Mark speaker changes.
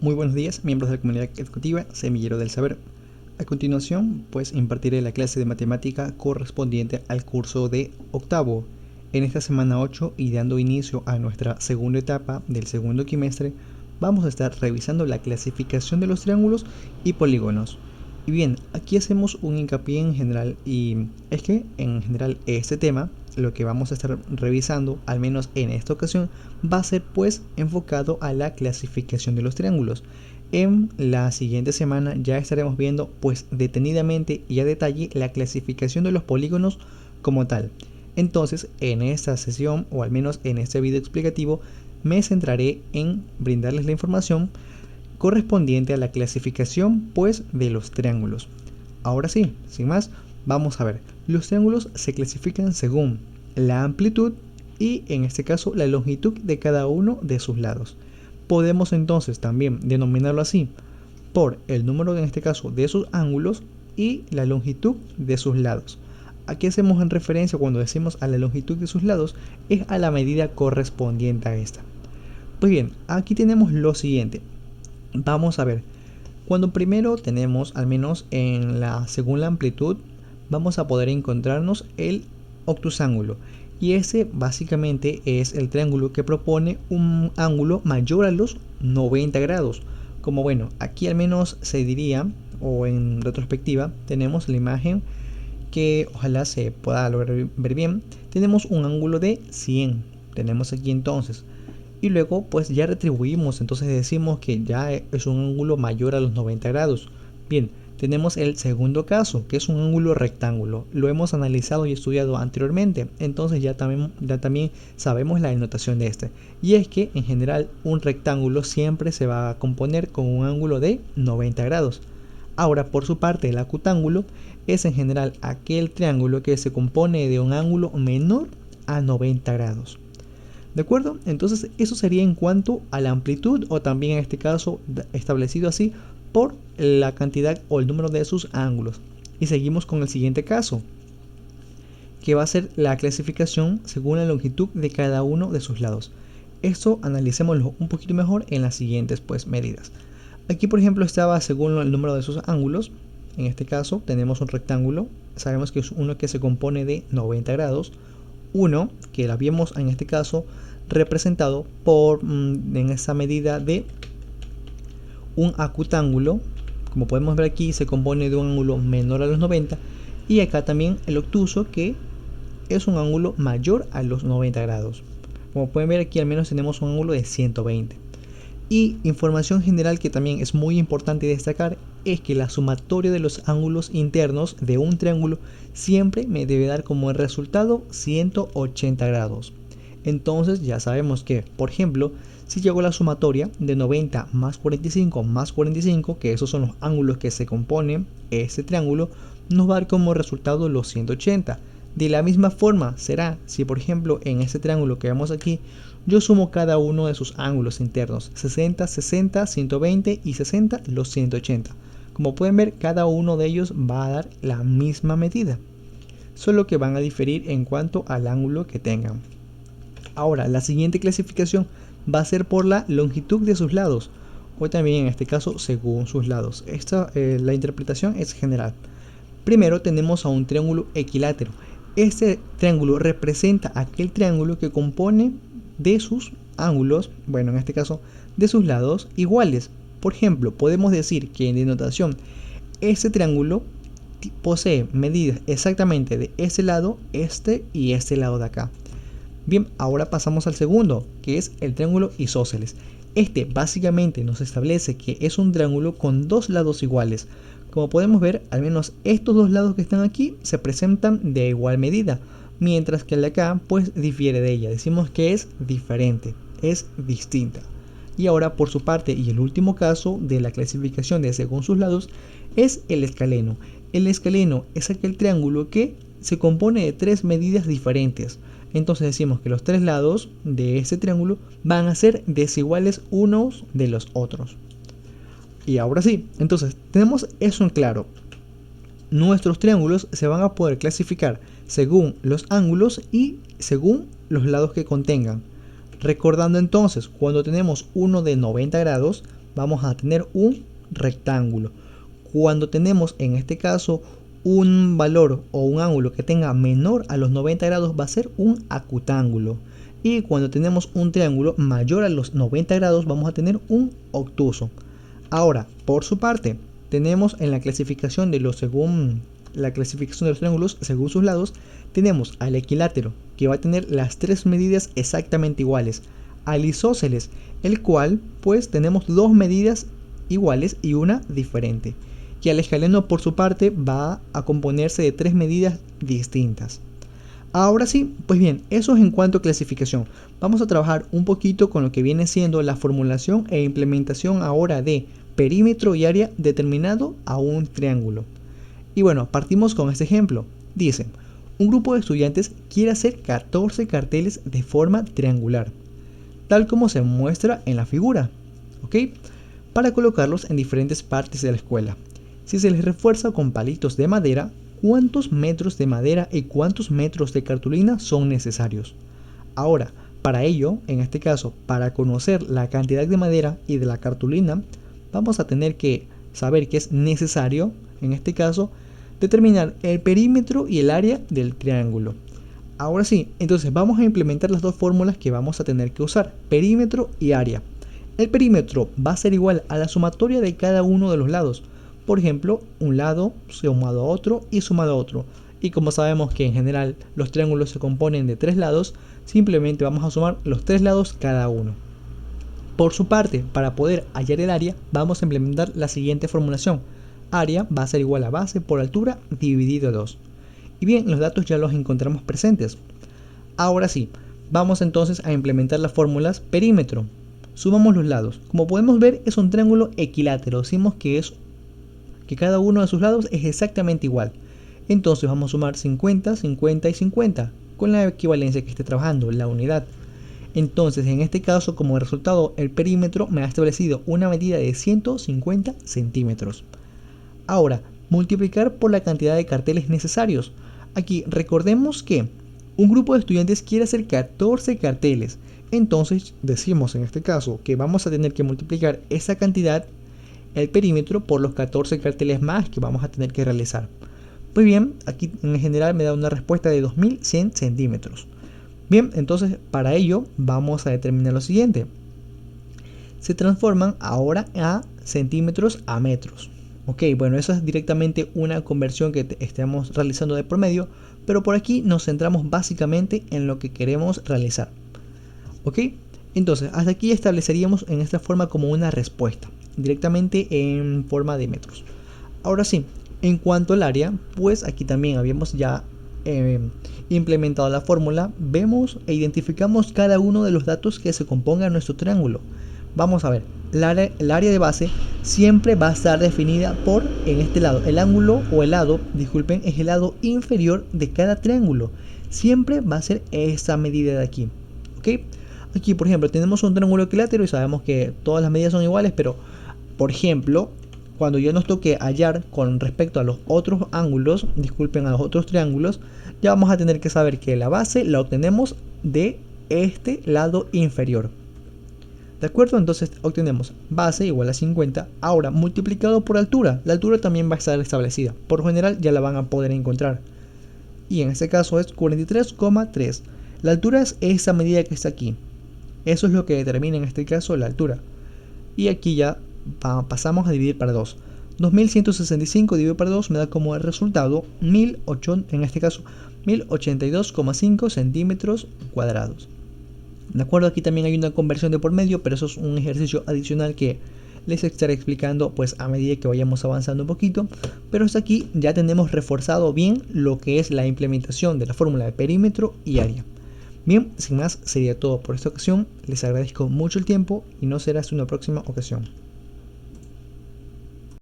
Speaker 1: Muy buenos días, miembros de la comunidad educativa Semillero del Saber. A continuación, pues impartiré la clase de matemática correspondiente al curso de octavo. En esta semana 8 y dando inicio a nuestra segunda etapa del segundo quimestre, vamos a estar revisando la clasificación de los triángulos y polígonos. Y bien, aquí hacemos un hincapié en general, y es que en general este tema, lo que vamos a estar revisando, al menos en esta ocasión, va a ser pues enfocado a la clasificación de los triángulos. En la siguiente semana ya estaremos viendo pues detenidamente y a detalle la clasificación de los polígonos como tal. Entonces, en esta sesión, o al menos en este video explicativo, me centraré en brindarles la información correspondiente a la clasificación pues de los triángulos. Ahora sí, sin más, vamos a ver. Los triángulos se clasifican según la amplitud y en este caso la longitud de cada uno de sus lados. Podemos entonces también denominarlo así por el número, en este caso, de sus ángulos y la longitud de sus lados. Aquí hacemos en referencia cuando decimos a la longitud de sus lados, es a la medida correspondiente a esta. Pues bien, aquí tenemos lo siguiente. Vamos a ver, cuando primero tenemos, al menos según la amplitud, vamos a poder encontrarnos el obtusángulo. Y ese básicamente es el triángulo que propone un ángulo mayor a los 90 grados. Como bueno, aquí al menos se diría, o en retrospectiva, tenemos la imagen que ojalá se pueda lograr ver bien. Tenemos un ángulo de 100. Tenemos aquí entonces. Y luego pues ya retribuimos, entonces decimos que ya es un ángulo mayor a los 90 grados. Bien, tenemos el segundo caso, que es un ángulo rectángulo. Lo hemos analizado y estudiado anteriormente, entonces ya también sabemos la denotación de este. Y es que en general un rectángulo siempre se va a componer con un ángulo de 90 grados. Ahora, por su parte, el acutángulo es en general aquel triángulo que se compone de un ángulo menor a 90 grados. ¿De acuerdo? Entonces eso sería en cuanto a la amplitud, o también en este caso establecido así por la cantidad o el número de sus ángulos. Y seguimos con el siguiente caso, que va a ser la clasificación según la longitud de cada uno de sus lados. Esto analicémoslo un poquito mejor en las siguientes pues medidas. Aquí por ejemplo estaba según el número de sus ángulos. En este caso tenemos un rectángulo, sabemos que es uno que se compone de 90 grados, uno que lo habíamos en este caso representado por en esta medida de un acutángulo. Como podemos ver aquí, se compone de un ángulo menor a los 90, y acá también el obtuso, que es un ángulo mayor a los 90 grados. Como pueden ver aquí, al menos tenemos un ángulo de 120. Y información general que también es muy importante destacar es que la sumatoria de los ángulos internos de un triángulo siempre me debe dar como el resultado 180 grados. Entonces ya sabemos que, por ejemplo, si yo hago la sumatoria de 90 más 45, que esos son los ángulos que se componen este triángulo, nos va a dar como resultado los 180. De la misma forma será si, por ejemplo, en este triángulo que vemos aquí, yo sumo cada uno de sus ángulos internos, 60, 60, 120 y 60, los 180. Como pueden ver, cada uno de ellos va a dar la misma medida, solo que van a diferir en cuanto al ángulo que tengan. Ahora, la siguiente clasificación va a ser por la longitud de sus lados, o también en este caso según sus lados. La interpretación es general. Primero tenemos a un triángulo equilátero. Este triángulo representa aquel triángulo que compone de sus ángulos, bueno, en este caso de sus lados iguales. Por ejemplo, podemos decir que en denotación este triángulo posee medidas exactamente de este lado, este y este lado de acá. Bien, ahora pasamos al segundo, que es el triángulo isósceles. Este básicamente nos establece que es un triángulo con dos lados iguales. Como podemos ver, al menos estos dos lados que están aquí se presentan de igual medida, mientras que el de acá pues difiere de ella. Decimos que es diferente, es distinta. Y ahora, por su parte, y el último caso de la clasificación de según sus lados, es el escaleno. El escaleno es aquel triángulo que se compone de tres medidas diferentes. Entonces decimos que los tres lados de este triángulo van a ser desiguales unos de los otros. Y ahora sí, entonces tenemos eso en claro. Nuestros triángulos se van a poder clasificar según los ángulos y según los lados que contengan. Recordando entonces, cuando tenemos uno de 90 grados, vamos a tener un rectángulo. Cuando tenemos en este caso un valor o un ángulo que tenga menor a los 90 grados va a ser un acutángulo. Y cuando tenemos un triángulo mayor a los 90 grados vamos a tener un obtuso. Ahora, por su parte, tenemos en la clasificación de los triángulos según sus lados, tenemos al equilátero, que va a tener las tres medidas exactamente iguales, al isósceles, el cual pues tenemos dos medidas iguales y una diferente, y al escaleno por su parte va a componerse de tres medidas distintas. Ahora sí, pues bien, eso es en cuanto a clasificación. Vamos a trabajar un poquito con lo que viene siendo la formulación e implementación ahora de perímetro y área determinado a un triángulo. Y bueno, partimos con este ejemplo. Dice, un grupo de estudiantes quiere hacer 14 carteles de forma triangular, tal como se muestra en la figura, ¿ok? Para colocarlos en diferentes partes de la escuela. Si se les refuerza con palitos de madera, ¿cuántos metros de madera y cuántos metros de cartulina son necesarios? Ahora, para ello, en este caso, para conocer la cantidad de madera y de la cartulina, vamos a tener que saber que es necesario, en este caso, determinar el perímetro y el área del triángulo. Ahora sí, entonces vamos a implementar las dos fórmulas que vamos a tener que usar, perímetro y área. El perímetro va a ser igual a la sumatoria de cada uno de los lados. Por ejemplo, un lado sumado a otro y sumado a otro. Y como sabemos que en general los triángulos se componen de tres lados, simplemente vamos a sumar los tres lados cada uno. Por su parte, para poder hallar el área, vamos a implementar la siguiente formulación. Área va a ser igual a base por altura dividido 2. Y bien, los datos ya los encontramos presentes. Ahora sí, vamos entonces a implementar las fórmulas perímetro. Sumamos los lados. Como podemos ver, es un triángulo equilátero. Decimos que cada uno de sus lados es exactamente igual. Entonces vamos a sumar 50, 50 y 50 con la equivalencia que esté trabajando, la unidad. Entonces en este caso, como resultado, el perímetro me ha establecido una medida de 150 centímetros. Ahora, multiplicar por la cantidad de carteles necesarios. Aquí recordemos que un grupo de estudiantes quiere hacer 14 carteles. Entonces decimos en este caso que vamos a tener que multiplicar esa cantidad, el perímetro, por los 14 carteles más que vamos a tener que realizar. Pues bien, aquí en general me da una respuesta de 2100 centímetros. Bien, entonces para ello vamos a determinar lo siguiente. Se transforman ahora a centímetros a metros. Ok, bueno, eso es directamente una conversión que estamos realizando de promedio, pero por aquí nos centramos básicamente en lo que queremos realizar. Ok, entonces hasta aquí estableceríamos en esta forma como una respuesta, directamente en forma de metros. Ahora sí, en cuanto al área, pues aquí también habíamos ya implementado la fórmula. Vemos e identificamos cada uno de los datos que se compongan nuestro triángulo. Vamos a ver, el área de base siempre va a estar definida por, en este lado, el ángulo o el lado, disculpen, es el lado inferior de cada triángulo. Siempre va a ser esa medida de aquí, ¿ok? Aquí, por ejemplo, tenemos un triángulo equilátero y sabemos que todas las medidas son iguales, pero, por ejemplo, cuando ya nos toque hallar con respecto a los otros ángulos, disculpen, a los otros triángulos, ya vamos a tener que saber que la base la obtenemos de este lado inferior. ¿De acuerdo? Entonces obtenemos base igual a 50. Ahora, multiplicado por altura. La altura también va a estar establecida. Por lo general ya la van a poder encontrar. Y en este caso es 43,3. La altura es esa medida que está aquí. Eso es lo que determina en este caso la altura. Y aquí ya pasamos a dividir para 2. 2165 dividido por 2 me da como resultado 1082,5 centímetros cuadrados. De acuerdo, aquí también hay una conversión de por medio, pero eso es un ejercicio adicional que les estaré explicando pues a medida que vayamos avanzando un poquito. Pero hasta aquí ya tenemos reforzado bien lo que es la implementación de la fórmula de perímetro y área. Bien, sin más sería todo por esta ocasión. Les agradezco mucho el tiempo y no será hasta una próxima ocasión.